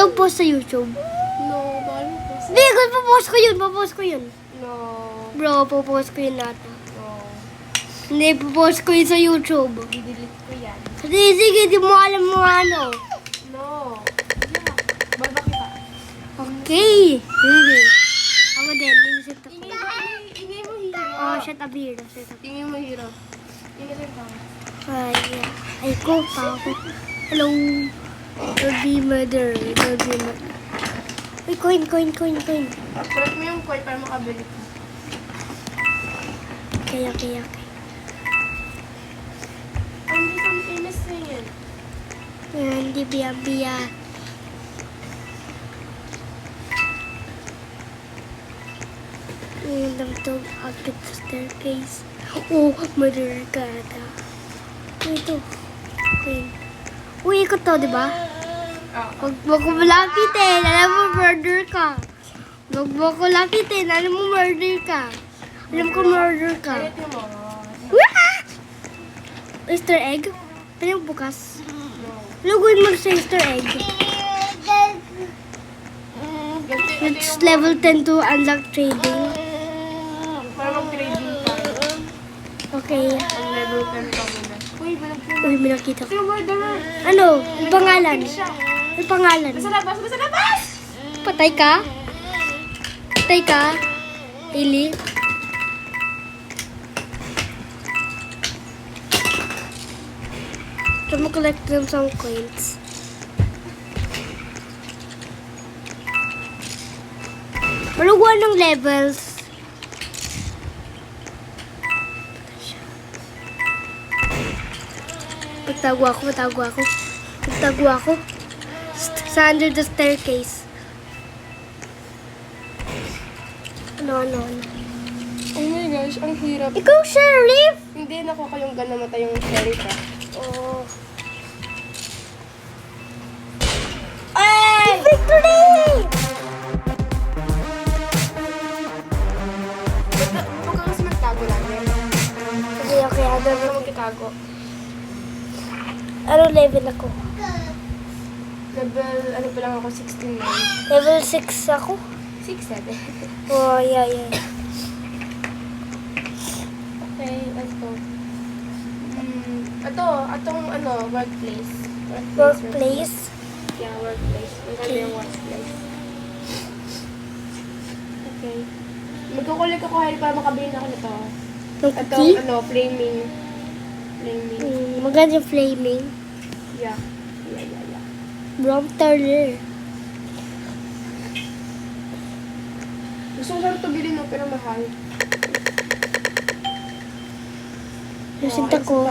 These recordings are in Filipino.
Ayaw post sa YouTube. No, baka mo post. Hindi, papost ko yun. No. Bro, papost ko yun nata. No. Hindi, papost ko yun sa YouTube. I-delete ko yan. Sige, di mo alam mo ano. No. Yeah. Baba kita. Okay. Sige. Ako din, inisit ako. Ingay mo hero. Oh, shut up here. Shut up. Ingay mo hero. Ingay rin ka. Ay ko pa ako. Hello. Don't be murder. Don't be murder. Uy, coin. Kulat mo yung coin para makabili ka. Okay. Ang isang famous na yun. Hindi biya. Damtog akit sa staircase. Oh, murder ka ata. Ito. Queen. Uy, ikot to, di ba? Huwag mo ko lapitin. Alam mo, murder ka. Huwag mo ko lapitin. Alam mo, murder ka. Alam ko, murder ka. Ulitin mo. Wah! Easter egg? Pwede mo bukas. Luguin mo sa Easter egg. It's level 10 to unlock trading. Para mag-trading ka. Okay. Ang level 10 ka muna. Uy, may nakita ko. Si murderer. Ano? May pangalan. Siya. May pangalan. Nasa labas! Nasa labas! Patay ka? Patay ka? Ili? So, collect them some coins. Maluwa ng levels. Magtago ako. Sa under the staircase. Ano? Oh my gosh, ang hirap. Ikaw, Sheriff! Hindi, nakuha yung gun namatay yung sheriff ah. Oh. Ay! Victory! Huwag ka kasi magtago lang. Okay. Huwag ka magtatago. Ano level ako? Level, ano pa lang ako, 16 na. Level 6 ako? 6, 7. Oh, yeah. Okay, let's go. Atong workplace. Workplace? Yeah, workplace. Maganda yung workplace. Okay. Magkukulit ako Harry para makabili na ako nito. Yung Ito, key? flaming. Maganda yung flaming. Yeah. Brown Turner. Gusto ko sana ito bilhin no, pero mahal. Lusinta ko.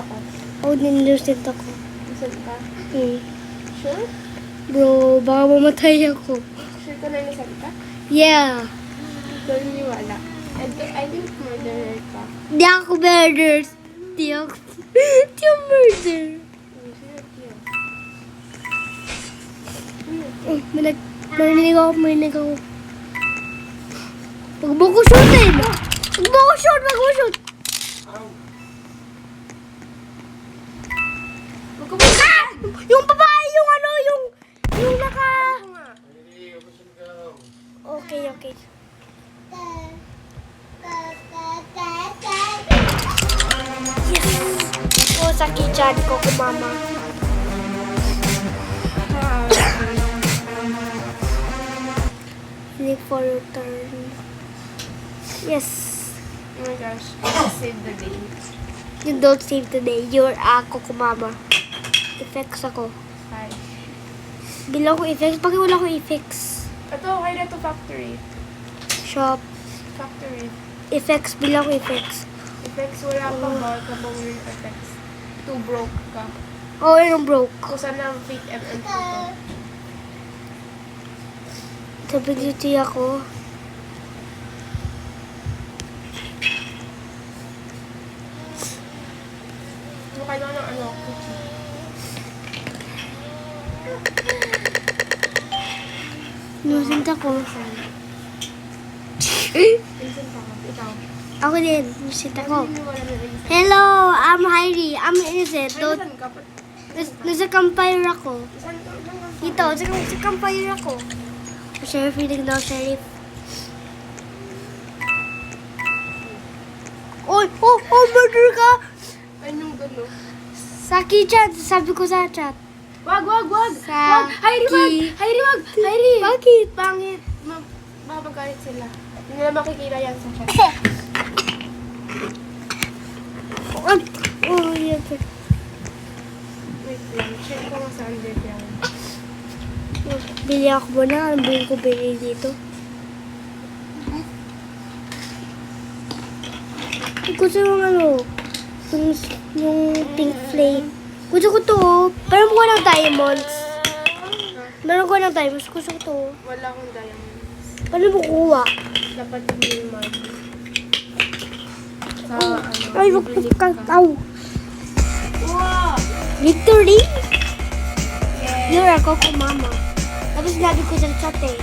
Oh, nilusinta ko. Nasaan ka? Sure? Bro, baka mamatay ako. Sure ka na nasaan ka? Yeah. Ikaw niniwala. I think murderer ka. Di ako murder. Di ako murder. Marinig ako. Huwag mo ko shootin! Huwag mo ko shoot! Yung babae, yung naka... Okay. Yes! Oh, sakit dyan ko kumama. Look for your turn. Yes. Oh my gosh. I saved the day. You don't save today. You're ako kumama. Effects ako. 5. Bilang ko effects. Bakit wala ko effects? Ito, kaya na ito factory. Shop. Factory. Effects. Bilang ko effects. Effects, wala pa ba? Kabang weird effects. Too broke ka. Oh, yun ang broke. Kung sana ang fake MM ko to. Sabi duty ako. Mukha na ng cookie. Innocent ako. Innocent ako. Ikaw. Ako din. Innocent ako. Hindi mo wala na innocent. Hello, I'm Heidi. I'm innocent. Ay, nasan ka? Nasa campfire ako. Saan ka? Dito, sa campfire ako. Sheriff, hilig daw, Sheriff. Oy, murder ka! Anong gano? Sa chat, sabi ko sa chat. Wag! Sa Hairi, wag! Hairi! Bakit? Pangit! Mapagalit sila. Hindi nila makikita yan sa chat. Yan. Wait lang, check ko nga sa underground. Bili ako muna. Ano ba ko bili dito? Gusto yung yung pink flame. Gusto ko to. Pero mukha ng diamonds. Meron ko ng diamonds. Gusto ko to. Wala akong diamonds. Paano mo kuha? Dapat yung money. Sa Ay, bibili wag ka. ka. Ow. Wow! Victory? Yes! You're ako ko, mama. Tapos sinabi ko sa chat eh.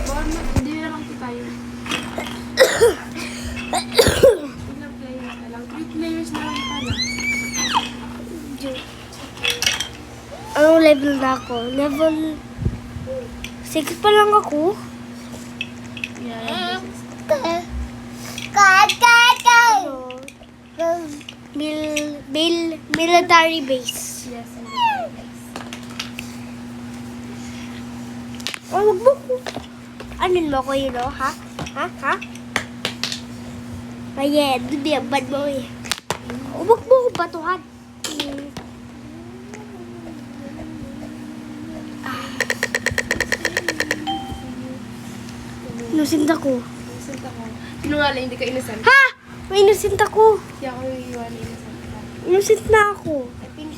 Bawal na, hindi na lang tayo. Ilang players na lang? 3 players na lang pala. Anong level na ako? Level 6 pa lang ako. Yeah, Military base. yes. Oh, wag mo ko. Anin mo ko yun, oh, ha? Ha? Ayan, bad mo eh. Oh, wag mo ko batuhan. Innocent ako. Innocent ako. Sinungaling, hindi ka innocent. Ha? May innocent ako. Hindi ako iiwan innocent ka. Innocent na ako. I think,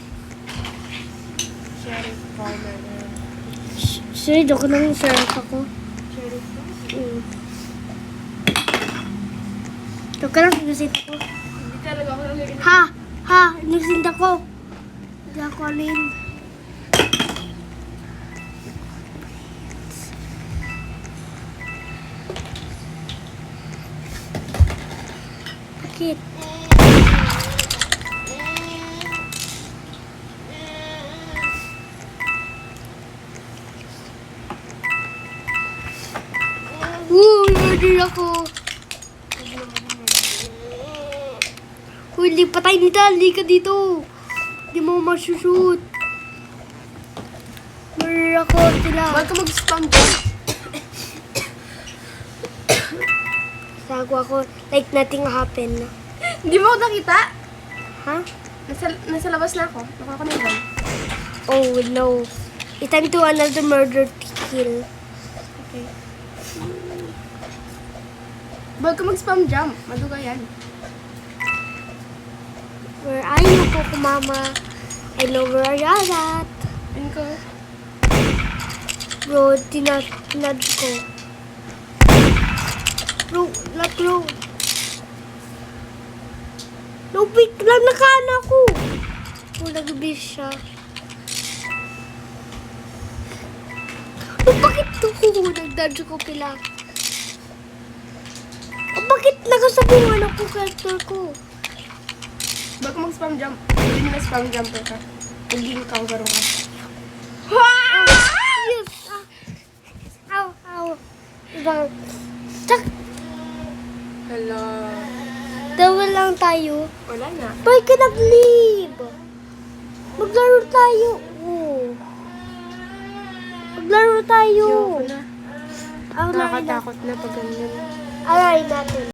Sheriff Farmer. Sir, joke nang sheriff ako. Sheriff ba? Joke lang, innocent ako. Hindi talaga ako nalagyan. Ha? Innocent ako. Hindi ako alin. Bakit? Murder ako. Hindi patay nito. Hindi ka dito. Hindi mo masushoot. Murder ako sila. Ba't ka mag-spam dyan? Sago ako. Like nothing happened. Hindi mo ako nakita? Ha? Nasa labas na ako. Nakakaniwan. Oh no. It's time to another murder to kill. Okay. Ba't ka mag-spam jump? Maduga yan. Where are you, Coco Mama? I know where are you at. Ayun ko. Bro, tinad ko. Bro, bro. No, wait lang, nakana ko. Oh, nag-bis siya. Oh, bakit to ko? Nag-dodge ko pila. Oh, bakit nakasabungan ako character ko? Ba't ka mag-spam jump? Hindi na spam jumper ka. Hindi ka ang garo ka. Yes! Ow. Ibang... Tsak! Hello. Dawal lang tayo. Wala na. Bakit ka nag-leave? Maglaro tayo. Oh. Maglaro tayo. Ayoko na. Alarin natin. Nakakatakot na pag ganyan. Alarin natin.